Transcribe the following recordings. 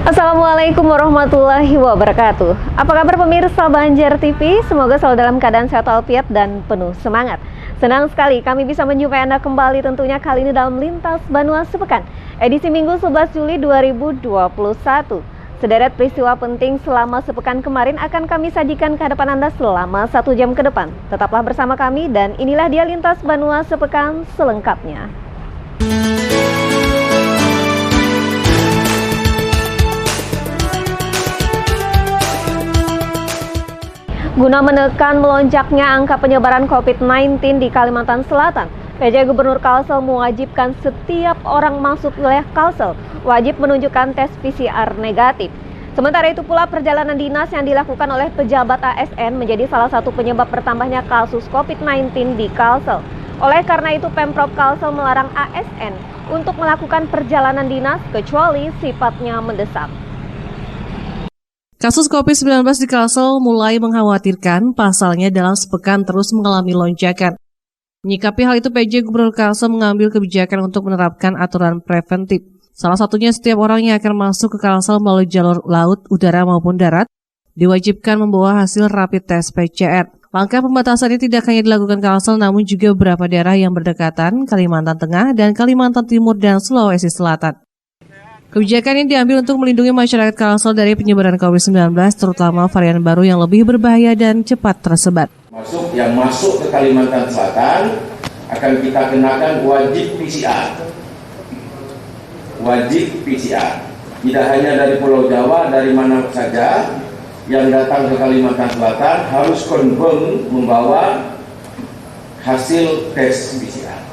Assalamualaikum warahmatullahi wabarakatuh. Apa kabar pemirsa Banjar TV? Semoga selalu dalam keadaan sehat walafiat dan penuh semangat. Senang sekali kami bisa menjumpai Anda kembali tentunya kali ini dalam Lintas Banua Sepekan, edisi Minggu 11 Juli 2021. Sederet peristiwa penting selama sepekan kemarin akan kami sajikan ke hadapan Anda selama 1 jam ke depan. Tetaplah bersama kami dan inilah dia Lintas Banua Sepekan selengkapnya. Guna menekan melonjaknya angka penyebaran COVID-19 di Kalimantan Selatan, PJ Gubernur Kalsel mewajibkan setiap orang masuk wilayah Kalsel wajib menunjukkan tes PCR negatif. Sementara itu pula perjalanan dinas yang dilakukan oleh pejabat ASN menjadi salah satu penyebab bertambahnya kasus COVID-19 di Kalsel. Oleh karena itu Pemprov Kalsel melarang ASN untuk melakukan perjalanan dinas kecuali sifatnya mendesak. Kasus COVID-19 di Kalsel mulai mengkhawatirkan, pasalnya dalam sepekan terus mengalami lonjakan. Menyikapi hal itu, PJ Gubernur Kalsel mengambil kebijakan untuk menerapkan aturan preventif. Salah satunya setiap orang yang akan masuk ke Kalsel melalui jalur laut, udara maupun darat, diwajibkan membawa hasil rapid test PCR. Langkah pembatasan ini tidak hanya dilakukan Kalsel, namun juga beberapa daerah yang berdekatan, Kalimantan Tengah dan Kalimantan Timur dan Sulawesi Selatan. Kebijakan ini diambil untuk melindungi masyarakat Kalsel dari penyebaran COVID-19, terutama varian baru yang lebih berbahaya dan cepat tersebar. Yang masuk ke Kalimantan Selatan akan kita kenakan wajib PCR. Wajib PCR. Tidak hanya dari Pulau Jawa, dari mana saja yang datang ke Kalimantan Selatan harus confirm membawa hasil tes PCR.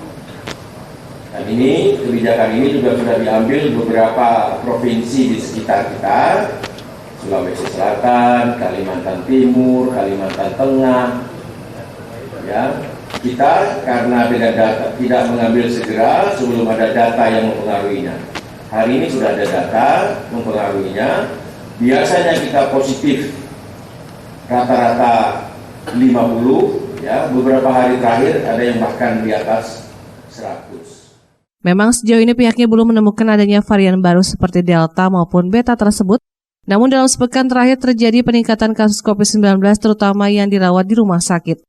Dan ini, kebijakan ini juga sudah diambil beberapa provinsi di sekitar kita, Sulawesi Selatan, Kalimantan Timur, Kalimantan Tengah. Ya, kita karena tidak mengambil segera sebelum ada data yang mempengaruhinya. Hari ini sudah ada data mempengaruhinya. Biasanya kita positif rata-rata 50, ya, beberapa hari terakhir ada yang bahkan di atas 100. Memang sejauh ini pihaknya belum menemukan adanya varian baru seperti Delta maupun Beta tersebut. Namun dalam sepekan terakhir terjadi peningkatan kasus COVID-19 terutama yang dirawat di rumah sakit.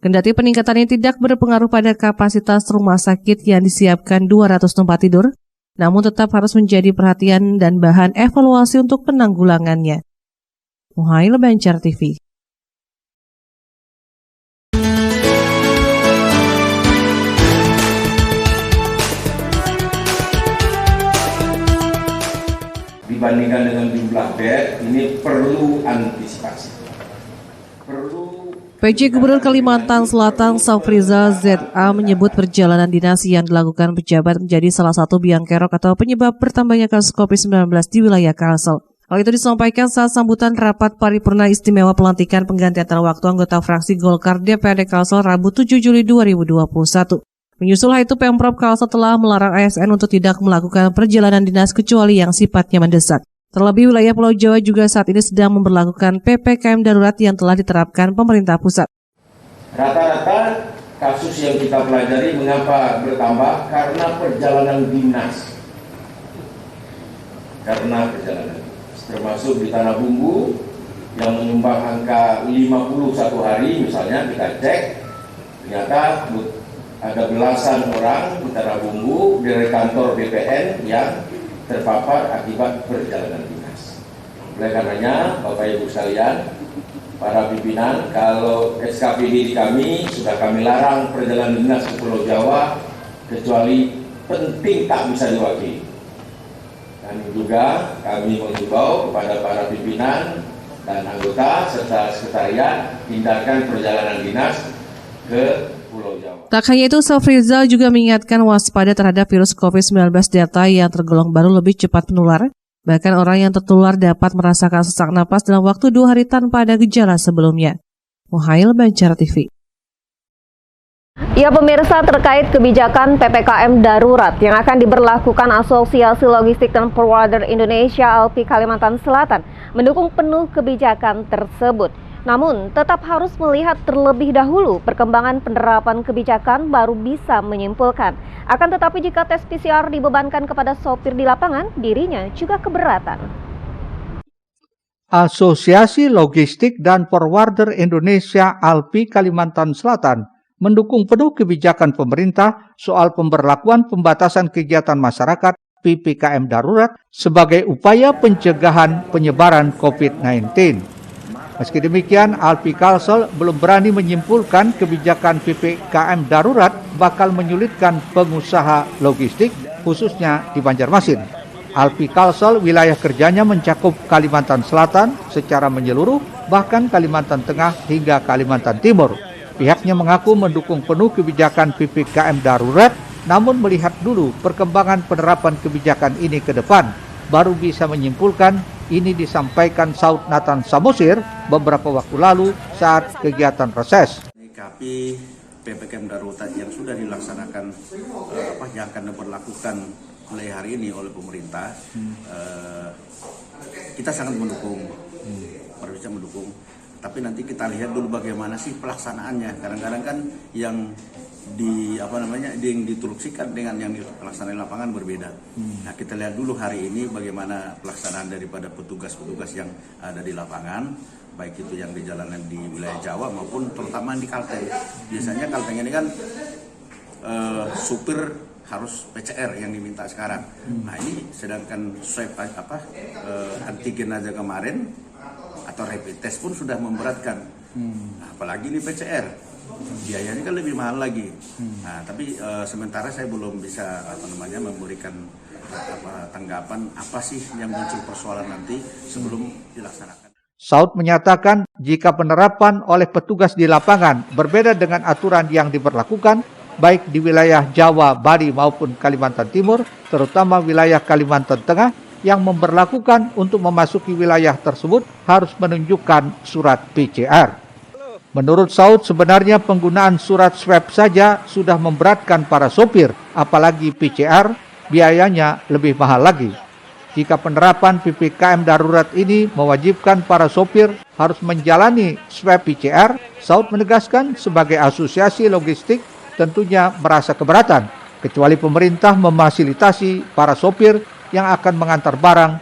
Kendati peningkatan ini tidak berpengaruh pada kapasitas rumah sakit yang disiapkan 200 tempat tidur, namun tetap harus menjadi perhatian dan bahan evaluasi untuk penanggulangannya. Muhail Banjar TV. Dibandingkan dengan jumlah bed, ini perlu antisipasi. PJ Gubernur Kalimantan Selatan Safrizal ZA menyebut perjalanan dinas yang dilakukan pejabat menjadi salah satu biang kerok atau penyebab bertambahnya kasus COVID-19 di wilayah Kalsel. Hal itu disampaikan saat sambutan rapat paripurna istimewa pelantikan pengganti antara waktu anggota fraksi Golkar DPRD Kalsel Rabu 7 Juli 2021. Menyusul hal itu, Pemprov Kalsel telah melarang ASN untuk tidak melakukan perjalanan dinas kecuali yang sifatnya mendesak. Terlebih wilayah Pulau Jawa juga saat ini sedang memberlakukan PPKM darurat yang telah diterapkan pemerintah pusat. Rata-rata kasus yang kita pelajari mengapa bertambah? Karena perjalanan dinas. Termasuk di Tanah Bumbu yang menyumbang angka 51 hari misalnya kita cek, ternyata ada belasan orang di Tanah Bumbu dari kantor BPN yang terpapar akibat perjalanan dinas. Oleh karenanya, Bapak Ibu sekalian, para pimpinan, kalau SKPD di kami sudah kami larang perjalanan dinas ke Pulau Jawa kecuali penting tak bisa diwakili. Dan juga kami menghimbau kepada para pimpinan dan anggota serta sekretariat hindarkan perjalanan dinas ke Pulau Jawa. Tak hanya itu, Safrizal juga mengingatkan waspada terhadap virus COVID-19 Delta yang tergolong baru lebih cepat menular. Bahkan orang yang tertular dapat merasakan sesak napas dalam waktu 2 hari tanpa ada gejala sebelumnya. Muhail Banjar TV. Ya pemirsa, terkait kebijakan PPKM darurat yang akan diberlakukan Asosiasi Logistik dan Forwarder Indonesia ALPI Kalimantan Selatan mendukung penuh kebijakan tersebut. Namun, tetap harus melihat terlebih dahulu perkembangan penerapan kebijakan baru bisa menyimpulkan. Akan tetapi jika tes PCR dibebankan kepada sopir di lapangan, dirinya juga keberatan. Asosiasi Logistik dan Forwarder Indonesia ALPI Kalimantan Selatan mendukung penuh kebijakan pemerintah soal pemberlakuan pembatasan kegiatan masyarakat PPKM darurat sebagai upaya pencegahan penyebaran COVID-19. Meski demikian, ALPI Kalsel belum berani menyimpulkan kebijakan PPKM darurat bakal menyulitkan pengusaha logistik, khususnya di Banjarmasin. ALPI Kalsel wilayah kerjanya mencakup Kalimantan Selatan secara menyeluruh, bahkan Kalimantan Tengah hingga Kalimantan Timur. Pihaknya mengaku mendukung penuh kebijakan PPKM darurat, namun melihat dulu perkembangan penerapan kebijakan ini ke depan, baru bisa menyimpulkan. Ini disampaikan Saud Nathan Samosir beberapa waktu lalu saat kegiatan reses. Menyikapi PPKM darurat yang sudah dilaksanakan, yang akan diberlakukan mulai hari ini oleh pemerintah, kita sangat mendukung, bisa mendukung. Tapi nanti kita lihat dulu bagaimana sih pelaksanaannya. Kadang-kadang kan yang yang dituluksikan dengan yang pelaksanaan lapangan berbeda. Nah, kita lihat dulu hari ini bagaimana pelaksanaan daripada petugas-petugas yang ada di lapangan, baik itu yang di jalanan di wilayah Jawa maupun terutama di Kalteng. Biasanya Kalteng ini kan supir harus PCR yang diminta sekarang. Nah, ini sedangkan swab antigen aja kemarin atau rapid test pun sudah memberatkan. Nah, apalagi ini PCR. Biayanya kan lebih mahal lagi. Nah, tapi sementara saya belum bisa memberikan tanggapan apa sih yang muncul persoalan nanti sebelum dilaksanakan. Saud menyatakan jika penerapan oleh petugas di lapangan berbeda dengan aturan yang diberlakukan baik di wilayah Jawa, Bali maupun Kalimantan Timur, terutama wilayah Kalimantan Tengah yang memberlakukan untuk memasuki wilayah tersebut harus menunjukkan surat PCR. Menurut Saud, sebenarnya penggunaan surat swab saja sudah memberatkan para sopir, apalagi PCR, biayanya lebih mahal lagi. Jika penerapan PPKM darurat ini mewajibkan para sopir harus menjalani swab PCR, Saud menegaskan sebagai asosiasi logistik tentunya merasa keberatan, kecuali pemerintah memfasilitasi para sopir yang akan mengantar barang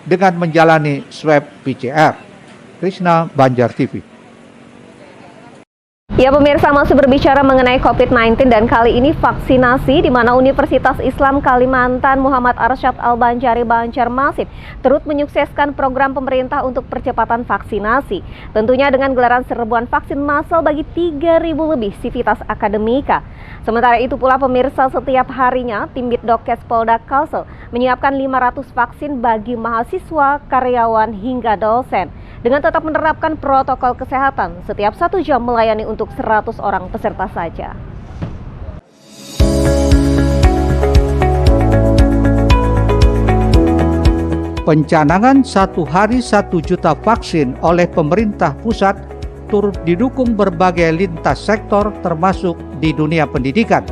dengan menjalani swab PCR. Krishna, Banjar TV. Ya pemirsa, masih berbicara mengenai COVID-19 dan kali ini vaksinasi di mana Universitas Islam Kalimantan Muhammad Arsyad Al-Banjari Banjarmasin turut menyukseskan program pemerintah untuk percepatan vaksinasi. Tentunya dengan gelaran serbuan vaksin massal bagi 3.000 lebih sivitas akademika. Sementara itu pula pemirsa, setiap harinya tim Bitdokes Polda Kalsel menyiapkan 500 vaksin bagi mahasiswa, karyawan hingga dosen. Dengan tetap menerapkan protokol kesehatan, setiap 1 jam melayani untuk 100 orang peserta saja. Pencanangan 1 hari 1 juta vaksin oleh pemerintah pusat turut didukung berbagai lintas sektor termasuk di dunia pendidikan.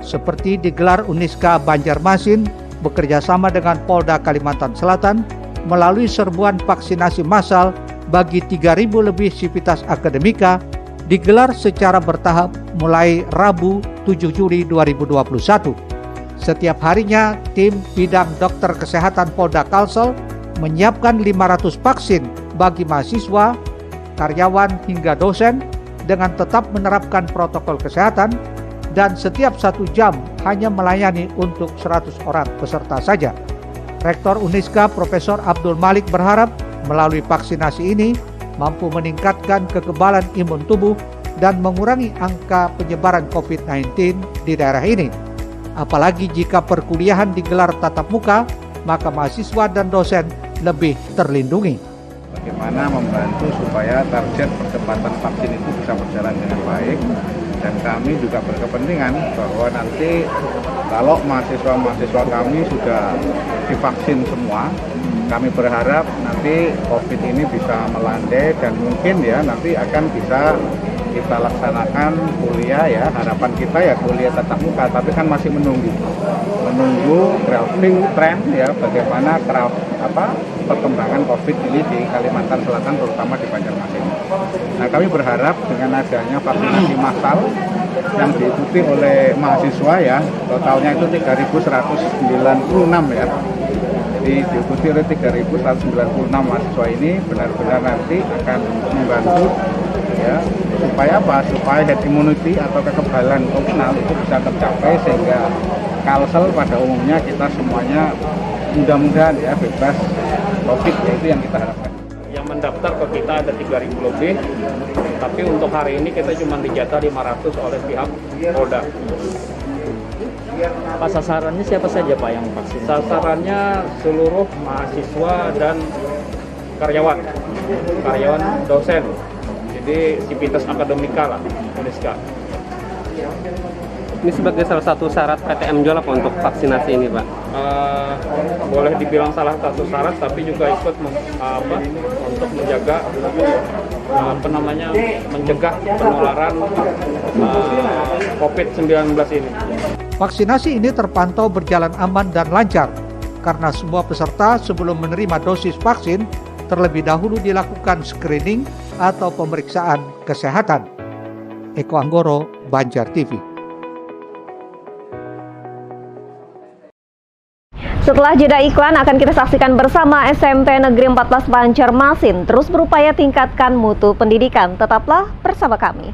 Seperti digelar Uniska Banjarmasin bekerjasama dengan Polda Kalimantan Selatan melalui serbuan vaksinasi massal bagi 3.000 lebih sivitas akademika digelar secara bertahap mulai Rabu 7 Juli 2021. Setiap harinya tim bidang dokter kesehatan Polda Kalsel menyiapkan 500 vaksin bagi mahasiswa, karyawan hingga dosen dengan tetap menerapkan protokol kesehatan dan setiap 1 jam hanya melayani untuk 100 orang peserta saja. Rektor Uniska Profesor Abdul Malik berharap melalui vaksinasi ini mampu meningkatkan kekebalan imun tubuh dan mengurangi angka penyebaran COVID-19 di daerah ini. Apalagi jika perkuliahan digelar tatap muka, maka mahasiswa dan dosen lebih terlindungi. Bagaimana membantu supaya target percepatan vaksin itu bisa berjalan dengan baik, dan kami juga berkepentingan bahwa nanti kalau mahasiswa-mahasiswa kami sudah divaksin semua, kami berharap nanti COVID ini bisa melandai dan mungkin ya nanti akan bisa kita laksanakan kuliah ya. Harapan kita ya kuliah tatap muka, tapi kan masih menunggu grafik tren ya bagaimana perkembangan COVID ini di Kalimantan Selatan terutama di Banjarmasin. Nah, kami berharap dengan adanya vaksinasi massal yang diikuti oleh mahasiswa ya, totalnya itu 3.196 ya. Jadi diikuti oleh 3.196 mahasiswa ini benar-benar nanti akan membantu ya supaya apa? Supaya herd immunity atau kekebalan komunal itu bisa tercapai sehingga Kalsel pada umumnya kita semuanya mudah-mudahan ya bebas COVID, itu yang kita harapkan. Yang mendaftar ke kita ada 3.000 lebih, tapi untuk hari ini kita cuma dijatah 500 oleh pihak Polda. Pak, sasarannya siapa saja Pak yang vaksin? Sasarannya seluruh mahasiswa dan karyawan dosen. Jadi Sivitas Akademika lah, Uniska. Ini sebagai salah satu syarat PTM juga Pak untuk vaksinasi ini Pak? Boleh dibilang salah satu syarat, tapi juga ikut untuk menjaga mencegah penularan COVID-19 ini. Vaksinasi ini terpantau berjalan aman dan lancar karena semua peserta sebelum menerima dosis vaksin terlebih dahulu dilakukan screening atau pemeriksaan kesehatan. Eko Anggoro, Banjar TV. Setelah jeda iklan akan kita saksikan bersama SMP Negeri 14 Banjarmasin terus berupaya tingkatkan mutu pendidikan. Tetaplah bersama kami.